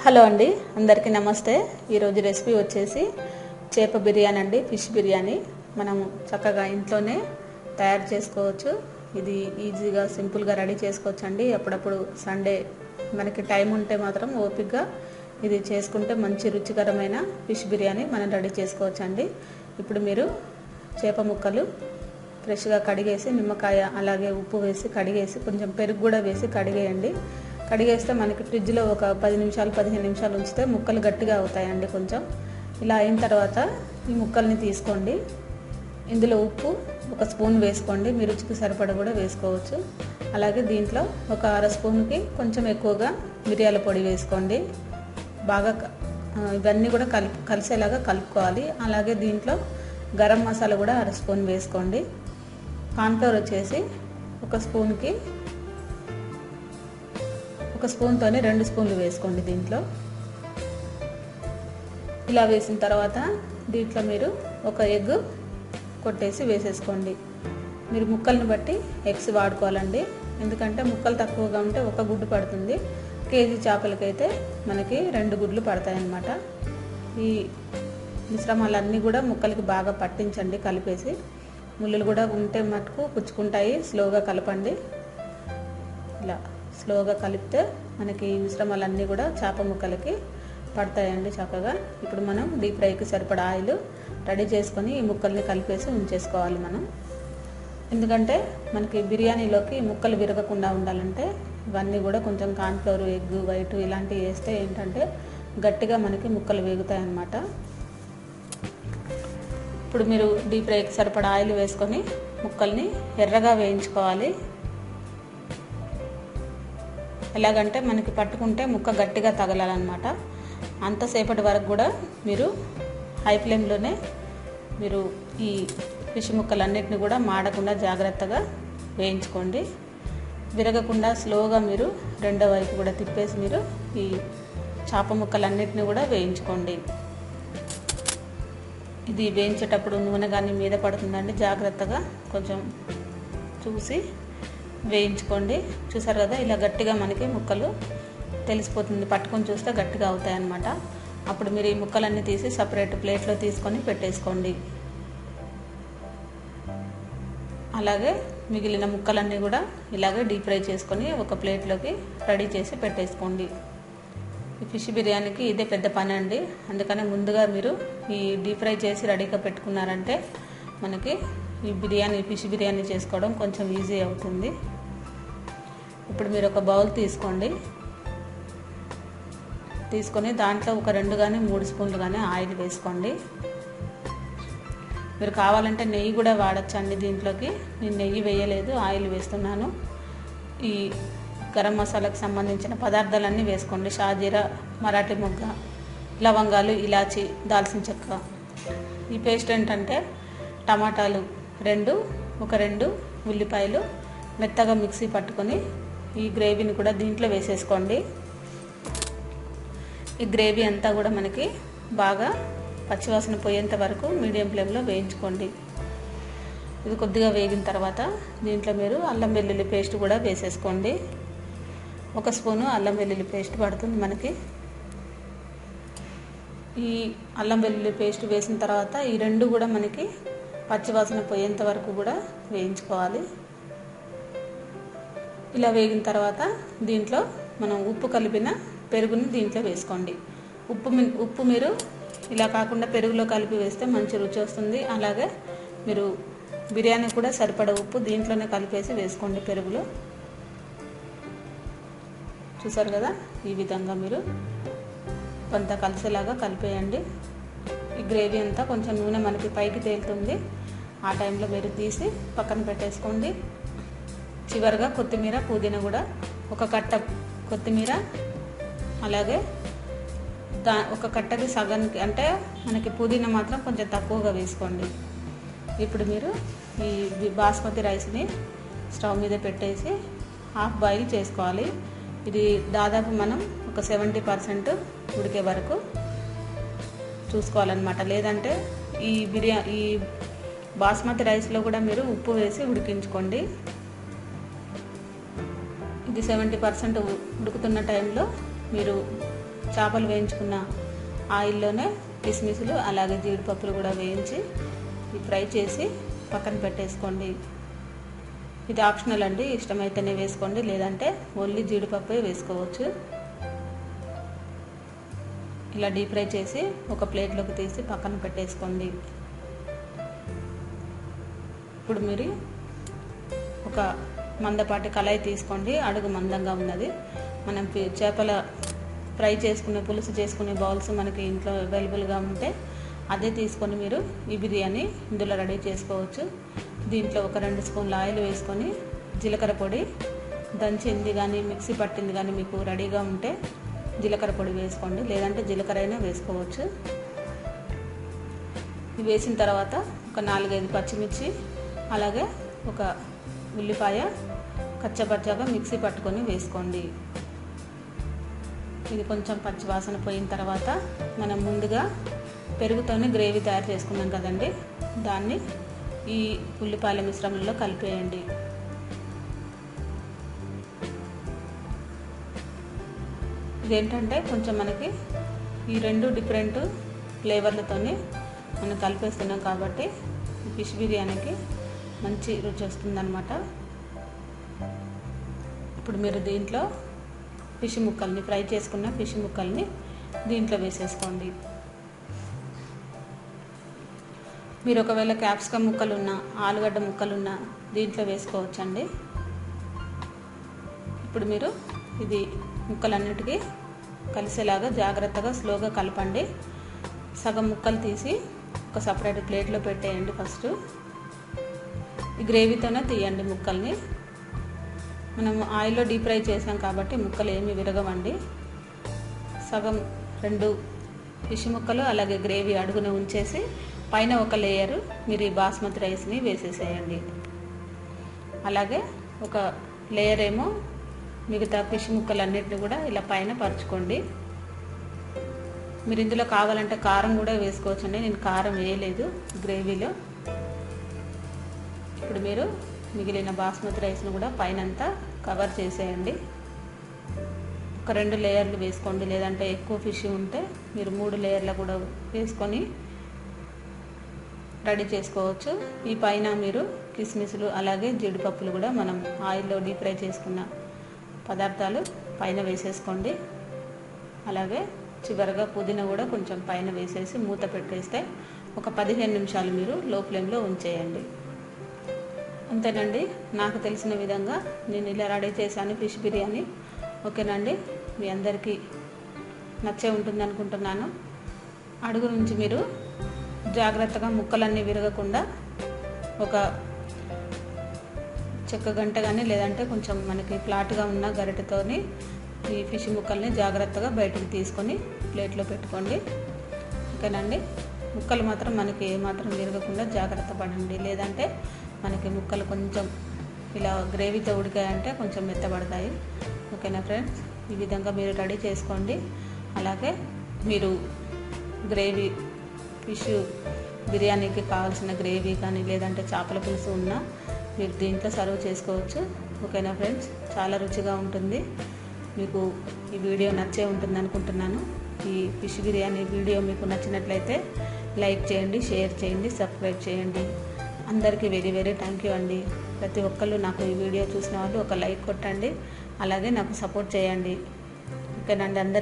Hello అండి, అందరికీ నమస్తే. ఈరోజు రెసిపీ వచ్చేసి చేప బిర్యానీ అండి, ఫిష్ బిర్యానీ. మనం చక్కగా ఇంట్లోనే తయారు చేసుకోవచ్చు. ఇది ఈజీగా సింపుల్గా రెడీ చేసుకోవచ్చు అండి. అప్పుడప్పుడు సండే మనకి టైం ఉంటే మాత్రం ఓపికగా ఇది చేసుకుంటే మంచి రుచికరమైన ఫిష్ బిర్యానీ మనం రెడీ చేసుకోవచ్చు అండి. ఇప్పుడు మీరు చేప ముక్కలు ఫ్రెష్గా కడిగేసి నిమ్మకాయ అలాగే ఉప్పు వేసి కడిగేసి కొంచెం పెరుగు కూడా వేసి కడిగేయండి. కడిగేస్తే మనకి ఫ్రిడ్జ్లో ఒక 10 నిమిషాలు 15 నిమిషాలు ఉంచితే ముక్కలు గట్టిగా అవుతాయండి. కొంచెం ఇలా అయిన తర్వాత ఈ ముక్కల్ని తీసుకోండి. ఇందులో ఉప్పు ఒక స్పూన్ వేసుకోండి, మీ రుచికి సరిపడ కూడా వేసుకోవచ్చు. అలాగే దీంట్లో ఒక అర స్పూన్కి కొంచెం ఎక్కువగా మిరియాల పొడి వేసుకోండి. బాగా ఇవన్నీ కూడా కలిసేలాగా కలుపుకోవాలి. అలాగే దీంట్లో గరం మసాలా కూడా అర స్పూన్ వేసుకోండి. కార్న్ఫ్లోర్ వచ్చేసి ఒక స్పూన్కి ఒక స్పూన్తోనే 2 స్పూన్లు వేసుకోండి. దీంట్లో ఇలా వేసిన తర్వాత దీంట్లో మీరు ఒక ఎగ్ కొట్టేసి వేసేసుకోండి. మీరు ముక్కల్ని బట్టి ఎగ్స్ వాడుకోవాలండి, ఎందుకంటే ముక్కలు తక్కువగా ఉంటే ఒక గుడ్డు పడుతుంది. కేజీ చేపలకైతే మనకి 2 గుడ్లు పడతాయన్నమాట. ఈ మిశ్రమాలన్నీ కూడా ముక్కలకి బాగా పట్టించండి కలిపేసి. ముళ్ళులు కూడా ఉంటే మటుకు పుచ్చుకుంటాయి, స్లోగా కలపండి. ఇలా స్లోగా కలిపితే మనకి మిశ్రమాలన్నీ కూడా చేప ముక్కలకి పడతాయండి చక్కగా. ఇప్పుడు మనం డీప్ ఫ్రైకి సరిపడా ఆయిల్ రెడీ చేసుకొని ఈ ముక్కల్ని కలిపేసి ఉంచేసుకోవాలి మనం. ఎందుకంటే మనకి బిర్యానీలోకి ముక్కలు విరగకుండా ఉండాలంటే ఇవన్నీ కూడా కొంచెం కార్న్ఫ్లోర్, ఎగ్ వైట్ ఇలాంటివి వేస్తే ఏంటంటే గట్టిగా మనకి ముక్కలు వేగుతాయి అన్నమాట. ఇప్పుడు మీరు డీప్ ఫ్రైకి సరిపడా ఆయిల్ వేసుకొని ముక్కల్ని ఎర్రగా వేయించుకోవాలి. ఎలాగంటే మనకి పట్టుకుంటే ముక్క గట్టిగా తగలాలన్నమాట. అంతసేపటి వరకు కూడా మీరు హై ఫ్లేమ్లోనే మీరు ఈ ఫిష్ ముక్కలన్నిటిని కూడా మాడకుండా జాగ్రత్తగా వేయించుకోండి. విరగకుండా స్లోగా మీరు రెండో వైపు కూడా తిప్పేసి మీరు ఈ చేప ముక్కలన్నిటిని కూడా వేయించుకోండి. ఇది వేయించేటప్పుడు నూనె కానీ మీద పడుతుందండి, జాగ్రత్తగా కొంచెం చూసి వేయించుకోండి. చూసారు కదా, ఇలా గట్టిగా మనకి ముక్కలు తెలిసిపోతుంది, పట్టుకొని చూస్తే గట్టిగా అవుతాయి అన్నమాట. అప్పుడు మీరు ఈ ముక్కలన్నీ తీసి సపరేట్ ప్లేట్లో తీసుకొని పెట్టేసుకోండి. అలాగే మిగిలిన ముక్కలన్నీ కూడా ఇలాగే డీప్ ఫ్రై చేసుకొని ఒక ప్లేట్లోకి రెడీ చేసి పెట్టేసుకోండి. ఈ ఫిష్ బిర్యానీకి ఇదే పెద్ద పని అండి, అందుకని ముందుగా మీరు ఈ డీప్ ఫ్రై చేసి రెడీగా పెట్టుకున్నారంటే మనకి ఈ ఫిష్ బిర్యానీ చేసుకోవడం కొంచెం ఈజీ అవుతుంది. ఇప్పుడు మీరు ఒక బౌల్ తీసుకొని దాంట్లో ఒక 2 కానీ 3 స్పూన్లు కానీ ఆయిల్ వేసుకోండి. మీరు కావాలంటే నెయ్యి కూడా వాడచ్చండి దీంట్లోకి. నేను నెయ్యి వేయలేదు, ఆయిల్ వేస్తున్నాను. ఈ గరం మసాలాకు సంబంధించిన పదార్థాలన్నీ వేసుకోండి. షాజీరా, మరాఠీ మొగ్గ, లవంగాలు, ఇలాచి, దాల్చిన చెక్క. ఈ పేస్ట్ ఏంటంటే టమాటాలు 2, ఒక 2 ఉల్లిపాయలు మెత్తగా మిక్సీ పట్టుకొని ఈ గ్రేవీని కూడా దీంట్లో వేసేసుకోండి. ఈ గ్రేవీ అంతా కూడా మనకి బాగా పచ్చివాసన పోయేంత వరకు మీడియం ఫ్లేమ్లో వేయించుకోండి. ఇది కొద్దిగా వేగిన తర్వాత దీంట్లో మీరు అల్లం వెల్లుల్లి పేస్ట్ కూడా వేసేసుకోండి. 1 స్పూను అల్లం వెల్లుల్లి పేస్ట్ పడుతుంది మనకి. ఈ అల్లం వెల్లుల్లి పేస్ట్ వేసిన తర్వాత ఈ 2 కూడా మనకి పచ్చివాసన పోయేంత వరకు కూడా వేయించుకోవాలి. ఇలా వేగిన తర్వాత దీంట్లో మనం ఉప్పు కలిపిన పెరుగుని దీంట్లో వేసుకోండి. ఉప్పు మీరు ఇలా కాకుండా పెరుగులో కలిపి వేస్తే మంచి రుచి వస్తుంది. అలాగే మీరు బిర్యానీ కూడా సరిపడ ఉప్పు దీంట్లోనే కలిపేసి వేసుకోండి పెరుగులో. చూసారు కదా, ఈ విధంగా మీరు కొంత కలిసేలాగా కలిపేయండి. ఈ గ్రేవీ అంతా కొంచెం నూనె మనకి పైకి తేలుతుంది, ఆ టైంలో మీరు తీసి పక్కన పెట్టేసుకోండి. చివరిగా కొత్తిమీర, పుదీనా కూడా ఒక కట్ట కొత్తిమీర, అలాగే ఒక కట్టకి సగానికి అంటే మనకి పుదీనా మాత్రం కొంచెం తక్కువగా వేసుకోండి. ఇప్పుడు మీరు ఈ బాస్మతి రైస్ని స్టవ్ మీద పెట్టేసి హాఫ్ బాయిల్ చేసుకోవాలి. ఇది దాదాపు మనం ఒక 70% ఉడికే వరకు చూసుకోవాలన్నమాట. లేదంటే ఈ బాస్మతి రైస్లో కూడా మీరు ఉప్పు వేసి ఉడికించుకోండి. ఇది 70% ఉడుకుతున్న టైంలో మీరు చేపలు వేయించుకున్న ఆయిల్లోనే కిస్మిస్లు అలాగే జీడిపప్పులు కూడా వేయించి ఫ్రై చేసి పక్కన పెట్టేసుకోండి. ఇది ఆప్షనల్ అండి, ఇష్టమైతేనే వేసుకోండి, లేదంటే ఓన్లీ జీడిపప్పే వేసుకోవచ్చు. ఇలా డీప్ ఫ్రై చేసి ఒక ప్లేట్లోకి తీసి పక్కన పెట్టేసుకోండి. ఇప్పుడు మీరు ఒక మందపాటి కళాయి తీసుకోండి, అడుగు మందంగా ఉన్నది. మనం చేపల ఫ్రై చేసుకునే పులుసు చేసుకునే బౌల్స్ మనకి ఇంట్లో అవైలబుల్గా ఉంటే అదే తీసుకొని మీరు ఈ బిర్యానీ ఇందులో రెడీ చేసుకోవచ్చు. దీంట్లో ఒక 2 స్పూన్ల ఆయిల్ వేసుకొని జీలకర్ర పొడి దంచింది కానీ మిక్సీ పట్టింది కానీ మీకు రెడీగా ఉంటే జీలకర్ర పొడి వేసుకోండి, లేదంటే జీలకర్ర అయినా వేసుకోవచ్చు. ఇవి వేసిన తర్వాత ఒక 4-5 పచ్చిమిర్చి అలాగే ఒక ఉల్లిపాయ కచ్చపచ్చగా మిక్సీ పట్టుకొని వేసుకోండి. ఇది కొంచెం పచ్చివాసన పోయిన తర్వాత మనం ముందుగా పెరుగుతోనే గ్రేవీ తయారు చేసుకున్నాం కదండి, దాన్ని ఈ ఉల్లిపాయల మిశ్రమంలో కలిపేయండి. ఇదేంటంటే కొంచెం మనకి ఈ 2 డిఫరెంట్ ఫ్లేవర్లతోనే మనం కలిపేస్తున్నాం కాబట్టి ఫిష్ బిర్యానీకి మంచి రుచి వస్తుందన్నమాట. ఇప్పుడు మీరు దీంట్లో ఫిష్ ముక్కల్ని ఫ్రై చేసుకున్న ఫిష్ ముక్కల్ని దీంట్లో వేసేసుకోండి. మీరు ఒకవేళ క్యాప్సికమ్ ముక్కలున్నా ఆలుగడ్డ ముక్కలున్నా దీంట్లో వేసుకోవచ్చండి. ఇప్పుడు మీరు ఇది ముక్కలన్నిటికీ కలిసేలాగా జాగ్రత్తగా స్లోగా కలపండి. సగం ముక్కలు తీసి ఒక సపరేట్ ప్లేట్లో పెట్టేయండి. ఫస్ట్ ఈ గ్రేవీతోనే తీయండి ముక్కల్ని. మనం ఆయిల్లో డీప్ ఫ్రై చేసాం కాబట్టి ముక్కలు ఏమీ విరగవండి. సగం 2 ఫిష్ ముక్కలు అలాగే గ్రేవీ అడుగున ఉంచేసి పైన ఒక లేయరు మీరు ఈ బాస్మతి రైస్ని వేసేసేయండి. అలాగే ఒక లేయర్ ఏమో మిగతా ఫిష్ ముక్కలన్నిటిని కూడా ఇలా పైన పరుచుకోండి. మీరు ఇందులో కావాలంటే కారం కూడా వేసుకోవచ్చండి, నేను కారం వేయలేదు గ్రేవీలో. ఇప్పుడు మీరు మిగిలిన బాస్మతి రైస్ను కూడా పైనంతా కవర్ చేసేయండి. ఒక 2 లేయర్లు వేసుకోండి, లేదంటే ఎక్కువ ఫిష్ ఉంటే మీరు 3 లేయర్లు కూడా వేసుకొని రెడీ చేసుకోవచ్చు. ఈ పైన మీరు కిస్మిస్లు అలాగే జీడిపప్పులు కూడా మనం ఆయిల్లో డీప్ ఫ్రై చేసుకున్న పదార్థాలు పైన వేసేసుకోండి. అలాగే చివరగా పుదీనా కూడా కొంచెం పైన వేసేసి మూత పెట్టేస్తే ఒక 15 నిమిషాలు మీరు లో ఫ్లేమ్లో ఉంచేయండి. అంతేనండి, నాకు తెలిసిన విధంగా నేను ఇలా రెడీ చేశాను ఫిష్ బిర్యానీ. ఓకేనండి, మీ అందరికీ నచ్చే ఉంటుంది అనుకుంటున్నాను. అడుగు నుంచి మీరు జాగ్రత్తగా ముక్కలన్నీ విరగకుండా ఒక చెక్క గంట కానీ లేదంటే కొంచెం మనకి ఫ్లాట్గా ఉన్న గరిటెతోని ఈ ఫిష్ ముక్కల్ని జాగ్రత్తగా బయటకు తీసుకొని ప్లేట్లో పెట్టుకోండి. ఓకేనండి, ముక్కలు మాత్రం మనకి ఏమాత్రం విరగకుండా జాగ్రత్త పడండి, లేదంటే మనకి ముక్కలు కొంచెం ఇలా గ్రేవీతో ఉడికాయంటే కొంచెం మెత్తబడతాయి. ఓకేనా ఫ్రెండ్స్, ఈ విధంగా మీరు రెడీ చేసుకోండి. అలాగే మీరు గ్రేవీ ఫిష్ బిర్యానీకి కావాల్సిన గ్రేవీ కానీ లేదంటే చేపల పులుసు ఉన్నా మీరు దీంట్లో సర్వ్ చేసుకోవచ్చు. ఓకేనా ఫ్రెండ్స్, చాలా రుచిగా ఉంటుంది. మీకు ఈ వీడియో నచ్చే ఉంటుంది అనుకుంటున్నాను. ఈ ఫిష్ బిర్యానీ వీడియో మీకు నచ్చినట్లయితే లైక్ చేయండి, షేర్ చేయండి, సబ్స్క్రైబ్ చేయండి. అందరికీ వెరీ వెరీ థ్యాంక్ యూ అండి. ప్రతి ఒక్కళ్ళు నాకు ఈ వీడియో చూసిన వాళ్ళు ఒక లైక్ కొట్టండి, అలాగే నాకు సపోర్ట్ చేయండి. ఓకేనండి అందరికీ.